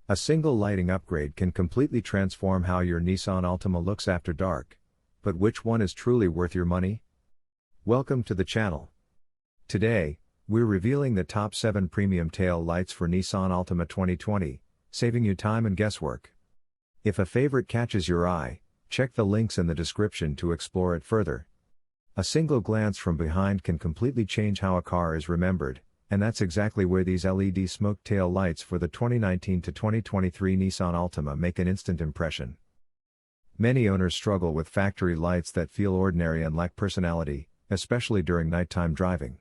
A single lighting upgrade can completely transform how your Nissan Altima looks after dark. But which one is truly worth your money? Welcome to the channel. Today, we're revealing the top 7 premium tail lights for Nissan Altima 2020, saving you time and guesswork. If a favorite catches your eye, check the links in the description to explore it further. A single glance from behind can completely change how a car is remembered, and that's exactly where these LED smoke tail lights for the 2019 to 2023 Nissan Altima make an instant impression. Many owners struggle with factory lights that feel ordinary and lack personality, especially during nighttime driving.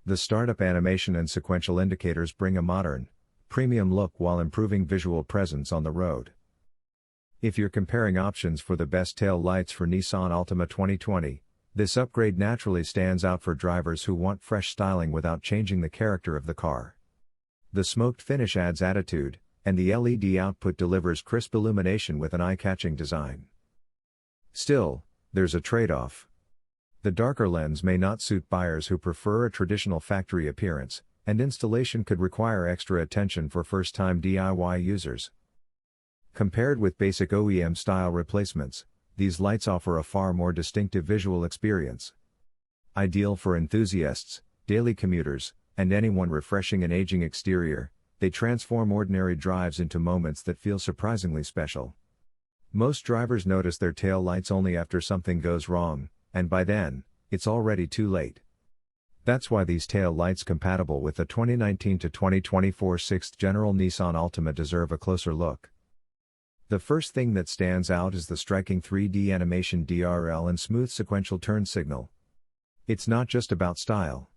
The startup animation and sequential indicators bring a modern, premium look while improving visual presence on the road. If you're comparing options for the best tail lights for Nissan Altima 2020, this upgrade naturally stands out for drivers who want fresh styling without changing the character of the car. The smoked finish adds attitude, and the LED output delivers crisp illumination with an eye-catching design. Still, there's a trade-off. The darker lens may not suit buyers who prefer a traditional factory appearance, and installation could require extra attention for first-time DIY users. Compared with basic OEM-style replacements, these lights offer a far more distinctive visual experience. Ideal for enthusiasts, daily commuters, and anyone refreshing an aging exterior, they transform ordinary drives into moments that feel surprisingly special. Most drivers notice their tail lights only after something goes wrong, and by then, it's already too late. That's why these tail lights compatible with the 2019 to 2024 6th General Nissan Altima deserve a closer look. The first thing that stands out is the striking 3D animation DRL and smooth sequential turn signal. It's not just about style.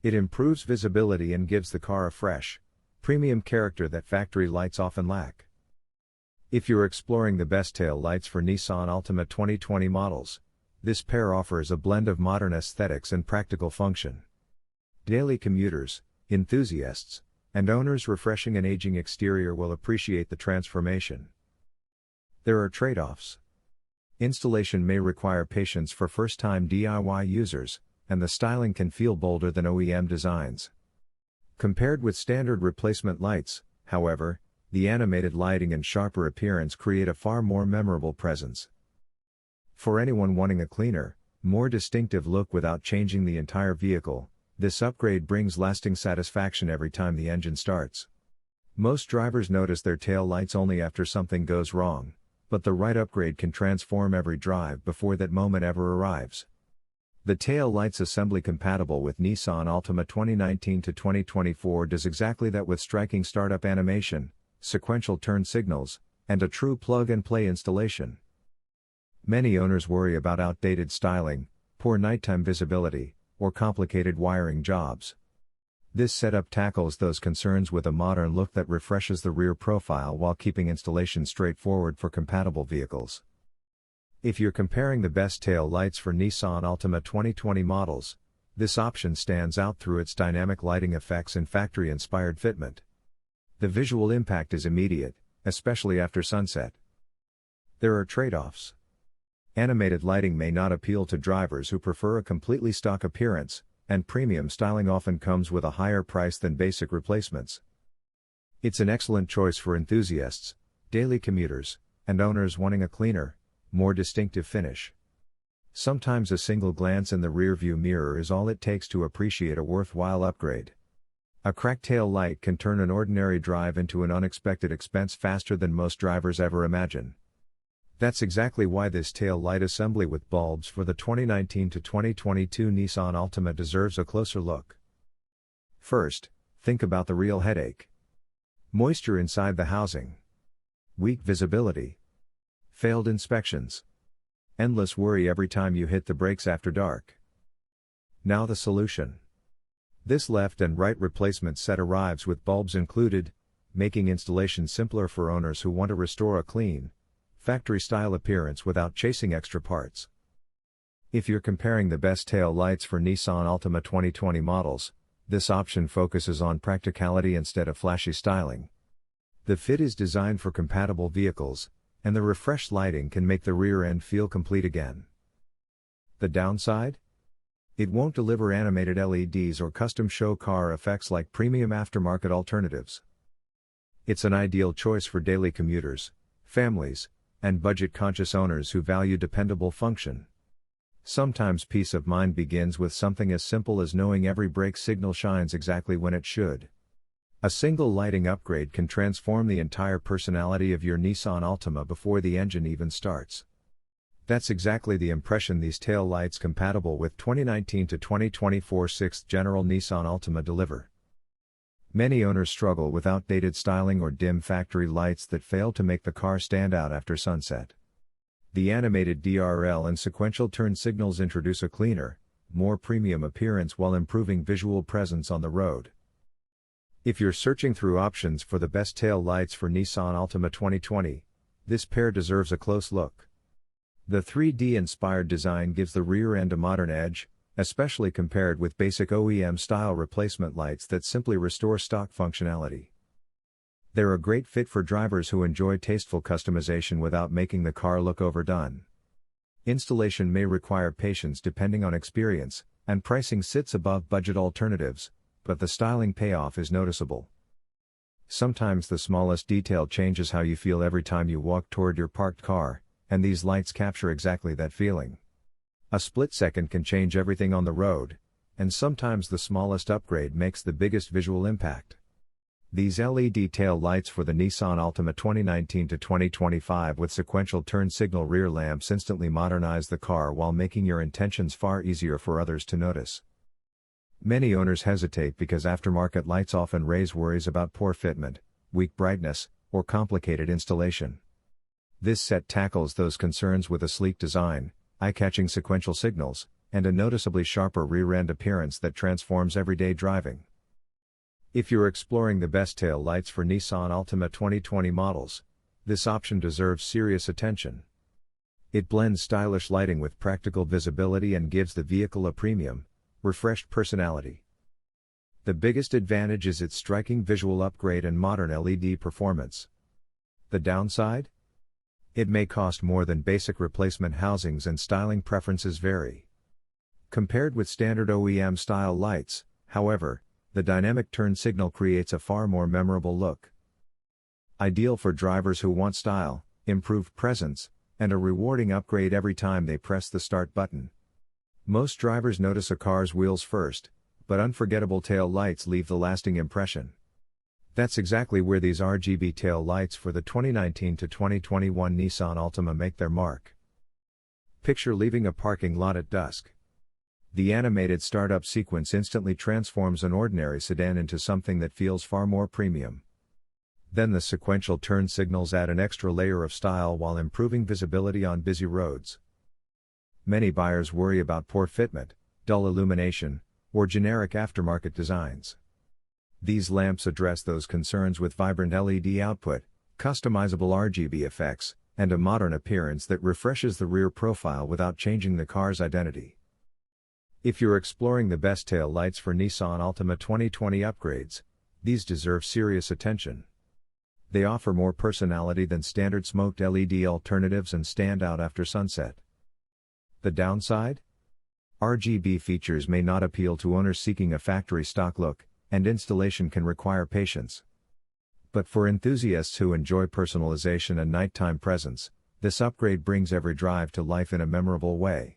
It improves visibility and gives the car a fresh, premium character that factory lights often lack. If you're exploring the best tail lights for Nissan Altima 2020 models, this pair offers a blend of modern aesthetics and practical function. Daily commuters, enthusiasts, and owners refreshing an aging exterior will appreciate the transformation. There are trade-offs. Installation may require patience for first-time DIY users, and the styling can feel bolder than OEM designs. Compared with standard replacement lights, however, the animated lighting and sharper appearance create a far more memorable presence. For anyone wanting a cleaner, more distinctive look without changing the entire vehicle, this upgrade brings lasting satisfaction every time the engine starts. Most drivers notice their tail lights only after something goes wrong, but the right upgrade can transform every drive before that moment ever arrives. The tail lights assembly compatible with Nissan Altima 2019 to 2024 does exactly that with striking startup animation, sequential turn signals, and a true plug-and-play installation. Many owners worry about outdated styling, poor nighttime visibility, or complicated wiring jobs. This setup tackles those concerns with a modern look that refreshes the rear profile while keeping installation straightforward for compatible vehicles. If you're comparing the best tail lights for Nissan Altima 2020 models, this option stands out through its dynamic lighting effects and factory-inspired fitment. The visual impact is immediate, especially after sunset. There are trade-offs. Animated lighting may not appeal to drivers who prefer a completely stock appearance, and premium styling often comes with a higher price than basic replacements. It's an excellent choice for enthusiasts, daily commuters, and owners wanting a cleaner, more distinctive finish. Sometimes a single glance in the rearview mirror is all it takes to appreciate a worthwhile upgrade. A cracked tail light can turn an ordinary drive into an unexpected expense faster than most drivers ever imagine. That's exactly why this tail light assembly with bulbs for the 2019 to 2022 Nissan Altima deserves a closer look. First, think about the real headache. Moisture inside the housing. Weak visibility. Failed inspections. Endless worry every time you hit the brakes after dark. Now the solution. This left and right replacement set arrives with bulbs included, making installation simpler for owners who want to restore a clean, factory-style appearance without chasing extra parts. If you're comparing the best tail lights for Nissan Altima 2020 models, this option focuses on practicality instead of flashy styling. The fit is designed for compatible vehicles, and the refreshed lighting can make the rear end feel complete again. The downside? It won't deliver animated LEDs or custom show car effects like premium aftermarket alternatives. It's an ideal choice for daily commuters, families, and budget-conscious owners who value dependable function. Sometimes peace of mind begins with something as simple as knowing every brake signal shines exactly when it should. A single lighting upgrade can transform the entire personality of your Nissan Altima before the engine even starts. That's exactly the impression these tail lights compatible with 2019 to 2024 6th General Nissan Altima deliver. Many owners struggle with outdated styling or dim factory lights that fail to make the car stand out after sunset. The animated DRL and sequential turn signals introduce a cleaner, more premium appearance while improving visual presence on the road. If you're searching through options for the best tail lights for Nissan Altima 2020, this pair deserves a close look. The 3D-inspired design gives the rear end a modern edge, especially compared with basic OEM-style replacement lights that simply restore stock functionality. They're a great fit for drivers who enjoy tasteful customization without making the car look overdone. Installation may require patience depending on experience, and pricing sits above budget alternatives, but the styling payoff is noticeable. Sometimes the smallest detail changes how you feel every time you walk toward your parked car, and these lights capture exactly that feeling. A split second can change everything on the road, and sometimes the smallest upgrade makes the biggest visual impact. These LED tail lights for the Nissan Altima 2019 to 2025 with sequential turn signal rear lamps instantly modernize the car while making your intentions far easier for others to notice. Many owners hesitate because aftermarket lights often raise worries about poor fitment, weak brightness, or complicated installation. This set tackles those concerns with a sleek design, eye-catching sequential signals, and a noticeably sharper rear-end appearance that transforms everyday driving. If you're exploring the best tail lights for Nissan Altima 2020 models, this option deserves serious attention. It blends stylish lighting with practical visibility and gives the vehicle a premium, refreshed personality. The biggest advantage is its striking visual upgrade and modern LED performance. The downside? It may cost more than basic replacement housings and styling preferences vary. Compared with standard OEM-style lights, however, the dynamic turn signal creates a far more memorable look. Ideal for drivers who want style, improved presence, and a rewarding upgrade every time they press the start button. Most drivers notice a car's wheels first, but unforgettable tail lights leave the lasting impression. That's exactly where these RGB tail lights for the 2019 to 2021 Nissan Altima make their mark. Picture leaving a parking lot at dusk. The animated startup sequence instantly transforms an ordinary sedan into something that feels far more premium. Then the sequential turn signals add an extra layer of style while improving visibility on busy roads. Many buyers worry about poor fitment, dull illumination, or generic aftermarket designs. These lamps address those concerns with vibrant LED output, customizable RGB effects, and a modern appearance that refreshes the rear profile without changing the car's identity. If you're exploring the best tail lights for Nissan Altima 2020 upgrades, these deserve serious attention. They offer more personality than standard smoked LED alternatives and stand out after sunset. The downside? RGB features may not appeal to owners seeking a factory stock look, and installation can require patience. But for enthusiasts who enjoy personalization and nighttime presence, this upgrade brings every drive to life in a memorable way.